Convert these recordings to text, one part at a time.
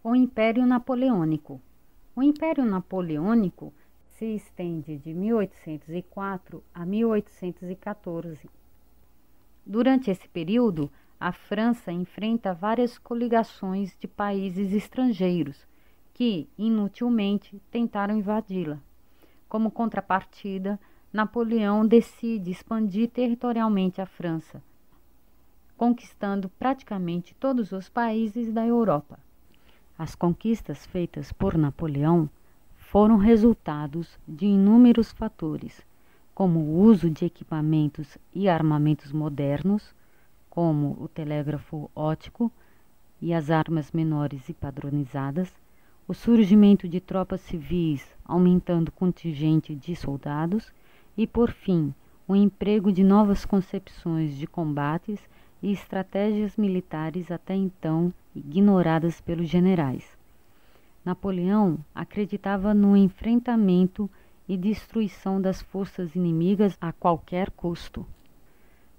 O Império Napoleônico. O Império Napoleônico se estende de 1804 a 1814. Durante esse período, a França enfrenta várias coligações de países estrangeiros que, inutilmente, tentaram invadi-la. Como contrapartida, Napoleão decide expandir territorialmente a França, conquistando praticamente todos os países da Europa. As conquistas feitas por Napoleão foram resultados de inúmeros fatores, como o uso de equipamentos e armamentos modernos, como o telégrafo óptico e as armas menores e padronizadas, o surgimento de tropas civis aumentando o contingente de soldados e, por fim, o emprego de novas concepções de combates e estratégias militares até então ignoradas pelos generais. Napoleão acreditava no enfrentamento e destruição das forças inimigas a qualquer custo.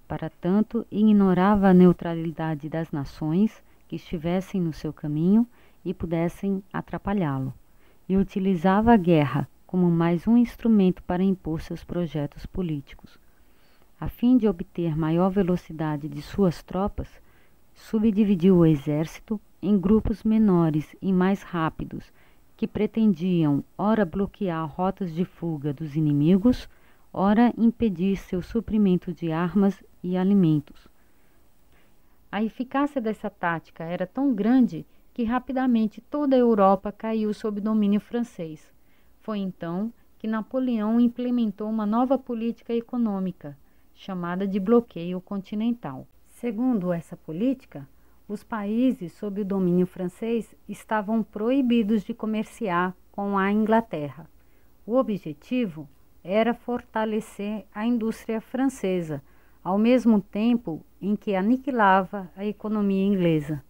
Para tanto, ignorava a neutralidade das nações que estivessem no seu caminho e pudessem atrapalhá-lo, e utilizava a guerra como mais um instrumento para impor seus projetos políticos. A fim de obter maior velocidade de suas tropas, subdividiu o exército em grupos menores e mais rápidos, que pretendiam ora bloquear rotas de fuga dos inimigos, ora impedir seu suprimento de armas e alimentos. A eficácia dessa tática era tão grande que rapidamente toda a Europa caiu sob domínio francês. Foi então que Napoleão implementou uma nova política econômica, chamada de bloqueio continental. Segundo essa política, os países sob o domínio francês estavam proibidos de comerciar com a Inglaterra. O objetivo era fortalecer a indústria francesa, ao mesmo tempo em que aniquilava a economia inglesa.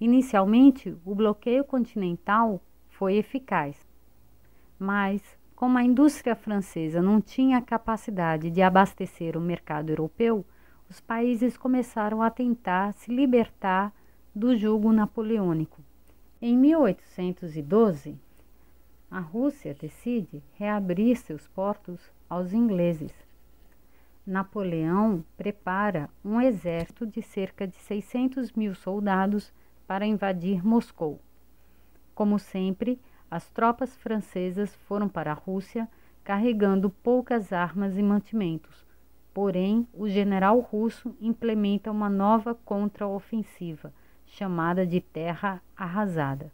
Inicialmente, o bloqueio continental foi eficaz, mas como a indústria francesa não tinha capacidade de abastecer o mercado europeu, os países começaram a tentar se libertar do jugo napoleônico. Em 1812, a Rússia decide reabrir seus portos aos ingleses. Napoleão prepara um exército de cerca de 600 mil soldados para invadir Moscou. Como sempre, as tropas francesas foram para a Rússia carregando poucas armas e mantimentos. Porém, o general russo implementa uma nova contraofensiva, chamada de Terra Arrasada.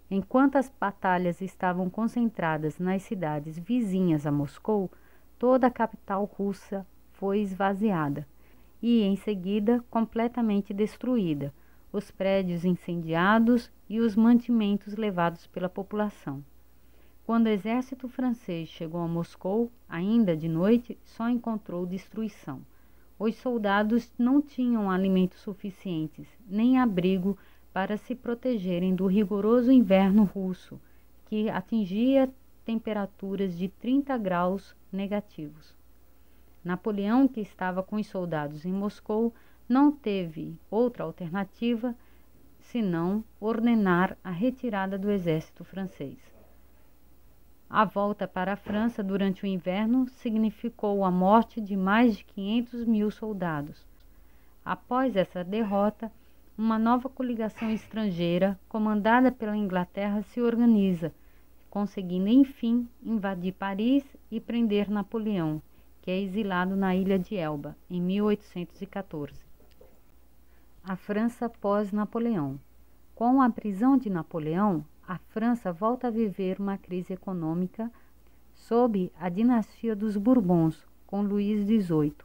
Enquanto as batalhas estavam concentradas nas cidades vizinhas a Moscou, toda a capital russa foi esvaziada e, em seguida, completamente destruída, os prédios incendiados e os mantimentos levados pela população. Quando o exército francês chegou a Moscou, ainda de noite, só encontrou destruição. Os soldados não tinham alimentos suficientes, nem abrigo para se protegerem do rigoroso inverno russo, que atingia temperaturas de 30 graus negativos. Napoleão, que estava com os soldados em Moscou, não teve outra alternativa senão ordenar a retirada do exército francês. A volta para a França durante o inverno significou a morte de mais de 500 mil soldados. Após essa derrota, uma nova coligação estrangeira, comandada pela Inglaterra, se organiza, conseguindo enfim invadir Paris e prender Napoleão, que é exilado na ilha de Elba, em 1814. A França pós-Napoleão. Com a prisão de Napoleão, a França volta a viver uma crise econômica sob a dinastia dos Bourbons, com Luís XVIII.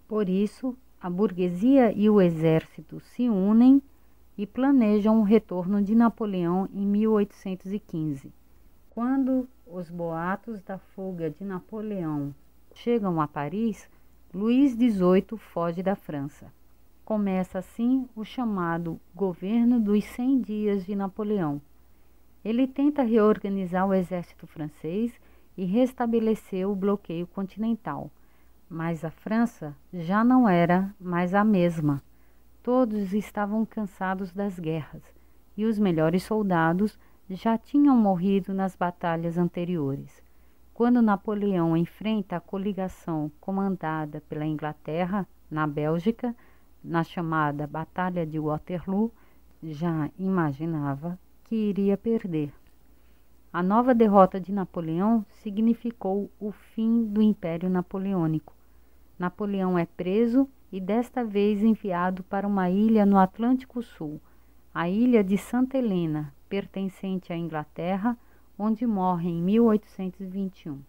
Por isso, a burguesia e o exército se unem e planejam o retorno de Napoleão em 1815. Quando os boatos da fuga de Napoleão chegam a Paris, Luís XVIII foge da França. Começa assim o chamado Governo dos 100 Dias de Napoleão. Ele tenta reorganizar o exército francês e restabelecer o bloqueio continental, mas a França já não era mais a mesma. Todos estavam cansados das guerras e os melhores soldados já tinham morrido nas batalhas anteriores. Quando Napoleão enfrenta a coligação comandada pela Inglaterra na Bélgica, na chamada Batalha de Waterloo, já imaginava que iria perder. A nova derrota de Napoleão significou o fim do Império Napoleônico. Napoleão é preso e desta vez enviado para uma ilha no Atlântico Sul, a ilha de Santa Helena, pertencente à Inglaterra, onde morre em 1821.